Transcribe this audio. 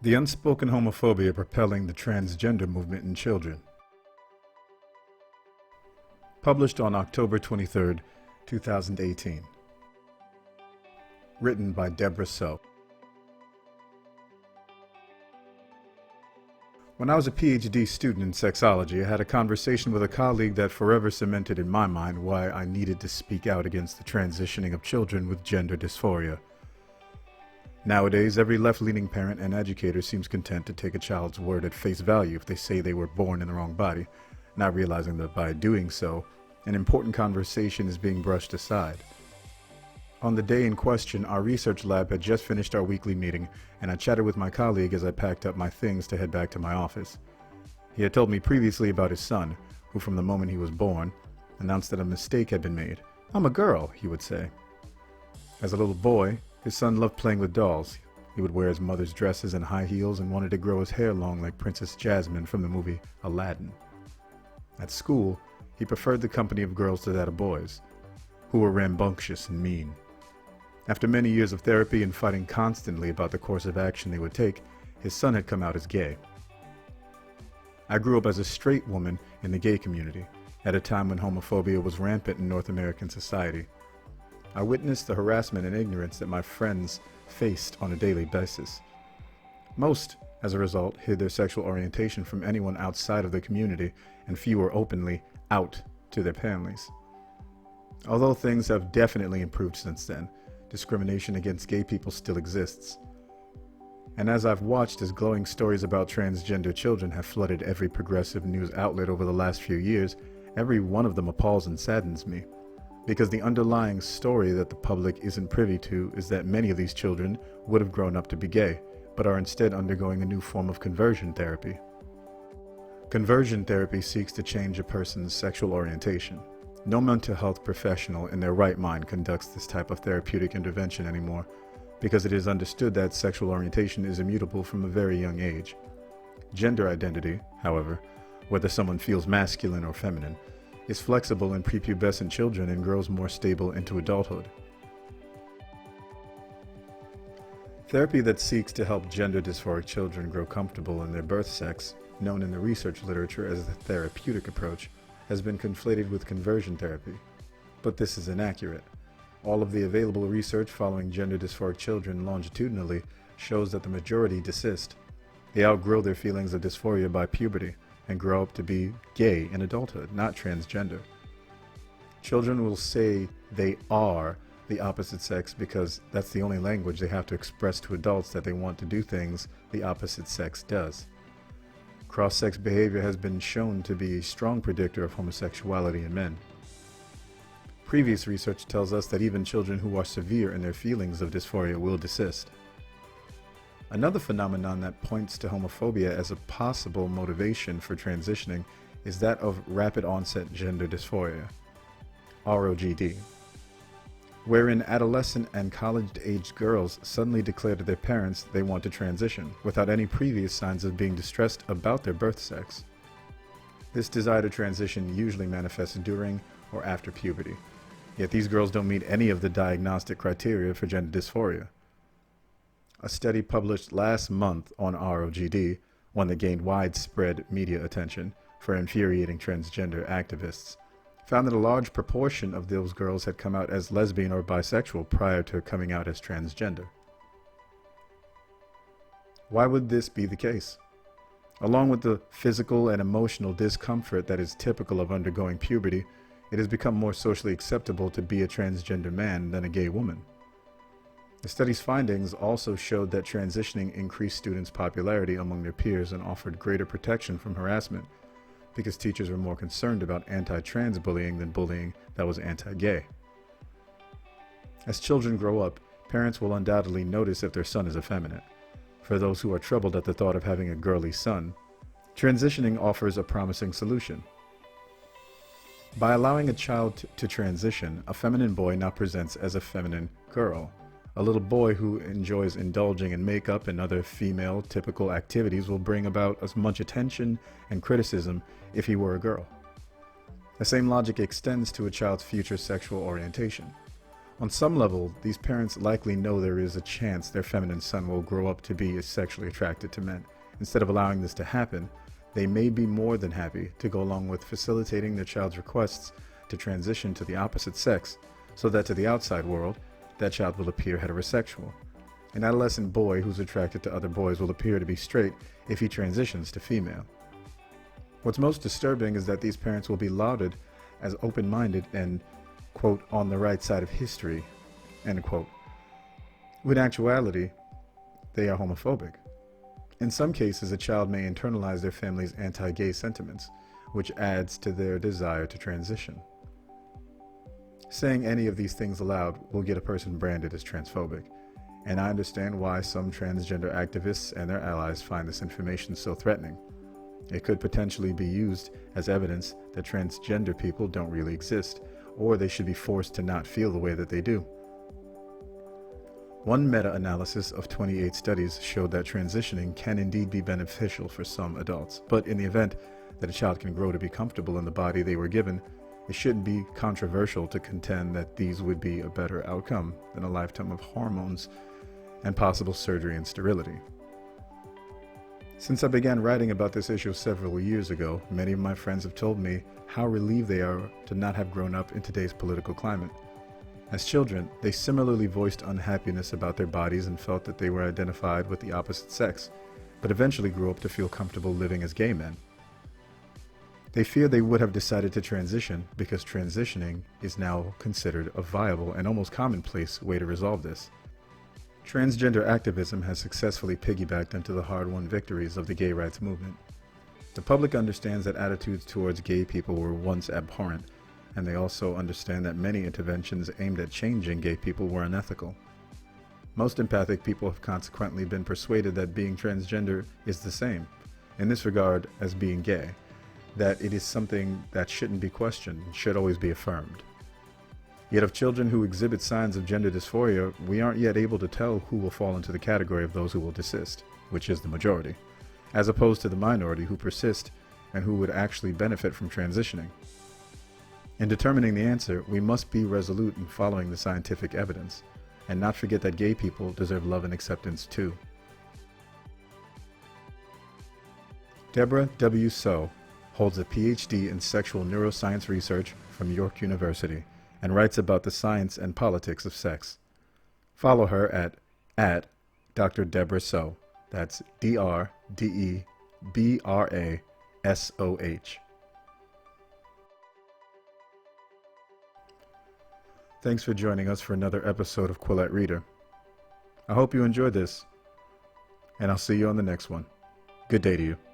The Unspoken Homophobia Propelling the Transgender Movement in Children. Published on October 23, 2018. Written by Deborah So. When I was a PhD student in sexology, I had a conversation with a colleague that forever cemented in my mind why I needed to speak out against the transitioning of children with gender dysphoria. Nowadays, every left-leaning parent and educator seems content to take a child's word at face value if they say they were born in the wrong body, not realizing that by doing so, an important conversation is being brushed aside. On the day in question, our research lab had just finished our weekly meeting, and I chatted with my colleague as I packed up my things to head back to my office. He had told me previously about his son, who from the moment he was born, announced that a mistake had been made. "I'm a girl," he would say. As a little boy, his son loved playing with dolls. He would wear his mother's dresses and high heels and wanted to grow his hair long like Princess Jasmine from the movie Aladdin. At school, he preferred the company of girls to that of boys, who were rambunctious and mean. After many years of therapy and fighting constantly about the course of action they would take, his son had come out as gay. I grew up as a straight woman in the gay community, at a time when homophobia was rampant in North American society. I witnessed the harassment and ignorance that my friends faced on a daily basis. Most, as a result, hid their sexual orientation from anyone outside of the community, and few were openly out to their families. Although things have definitely improved since then, discrimination against gay people still exists. And as I've watched as glowing stories about transgender children have flooded every progressive news outlet over the last few years, every one of them appalls and saddens me. Because the underlying story that the public isn't privy to is that many of these children would have grown up to be gay, but are instead undergoing a new form of conversion therapy. Conversion therapy seeks to change a person's sexual orientation. No mental health professional in their right mind conducts this type of therapeutic intervention anymore, because it is understood that sexual orientation is immutable from a very young age. Gender identity, however, whether someone feels masculine or feminine, is flexible in prepubescent children and grows more stable into adulthood. Therapy that seeks to help gender dysphoric children grow comfortable in their birth sex, known in the research literature as the therapeutic approach, has been conflated with conversion therapy. But this is inaccurate. All of the available research following gender dysphoric children longitudinally shows that the majority desist. They outgrow their feelings of dysphoria by puberty and grow up to be gay in adulthood, not transgender. Children will say they are the opposite sex because that's the only language they have to express to adults that they want to do things the opposite sex does. Cross-sex behavior has been shown to be a strong predictor of homosexuality in men. Previous research tells us that even children who are severe in their feelings of dysphoria will desist. Another phenomenon that points to homophobia as a possible motivation for transitioning is that of rapid onset gender dysphoria, ROGD, wherein adolescent and college-aged girls suddenly declare to their parents they want to transition without any previous signs of being distressed about their birth sex. This desire to transition usually manifests during or after puberty, yet these girls don't meet any of the diagnostic criteria for gender dysphoria. A study published last month on ROGD, one that gained widespread media attention for infuriating transgender activists, found that a large proportion of those girls had come out as lesbian or bisexual prior to coming out as transgender. Why would this be the case? Along with the physical and emotional discomfort that is typical of undergoing puberty, it has become more socially acceptable to be a transgender man than a gay woman. The study's findings also showed that transitioning increased students' popularity among their peers and offered greater protection from harassment, because teachers were more concerned about anti-trans bullying than bullying that was anti-gay. As children grow up, parents will undoubtedly notice if their son is effeminate. For those who are troubled at the thought of having a girly son, transitioning offers a promising solution. By allowing a child to transition, a feminine boy now presents as a feminine girl. A little boy who enjoys indulging in makeup and other female typical activities will bring about as much attention and criticism if he were a girl. The same logic extends to a child's future sexual orientation. On some level, these parents likely know there is a chance their feminine son will grow up to be sexually attracted to men. Instead of allowing this to happen, they may be more than happy to go along with facilitating their child's requests to transition to the opposite sex, so that to the outside world, that child will appear heterosexual. An adolescent boy who's attracted to other boys will appear to be straight if he transitions to female. What's most disturbing is that these parents will be lauded as open-minded and, quote, on the right side of history, end quote. When in actuality, they are homophobic. In some cases, a child may internalize their family's anti-gay sentiments, which adds to their desire to transition. Saying any of these things aloud will get a person branded as transphobic, and I understand why some transgender activists and their allies find this information so threatening. It could potentially be used as evidence that transgender people don't really exist, or they should be forced to not feel the way that they do. One meta-analysis of 28 studies showed that transitioning can indeed be beneficial for some adults, but in the event that a child can grow to be comfortable in the body they were given, it shouldn't be controversial to contend that these would be a better outcome than a lifetime of hormones and possible surgery and sterility. Since I began writing about this issue several years ago, many of my friends have told me how relieved they are to not have grown up in today's political climate. As children, they similarly voiced unhappiness about their bodies and felt that they were identified with the opposite sex, but eventually grew up to feel comfortable living as gay men. They fear they would have decided to transition because transitioning is now considered a viable and almost commonplace way to resolve this. Transgender activism has successfully piggybacked into the hard-won victories of the gay rights movement. The public understands that attitudes towards gay people were once abhorrent, and they also understand that many interventions aimed at changing gay people were unethical. Most empathic people have consequently been persuaded that being transgender is the same, in this regard, as being gay, that it is something that shouldn't be questioned, should always be affirmed. Yet of children who exhibit signs of gender dysphoria, we aren't yet able to tell who will fall into the category of those who will desist, which is the majority, as opposed to the minority who persist and who would actually benefit from transitioning. In determining the answer, we must be resolute in following the scientific evidence, and not forget that gay people deserve love and acceptance too. Deborah W. So holds a PhD in sexual neuroscience research from York University and writes about the science and politics of sex. Follow her at Dr. Deborah So. That's DrDebraSoh. Thanks for joining us for another episode of Quillette Reader. I hope you enjoyed this, and I'll see you on the next one. Good day to you.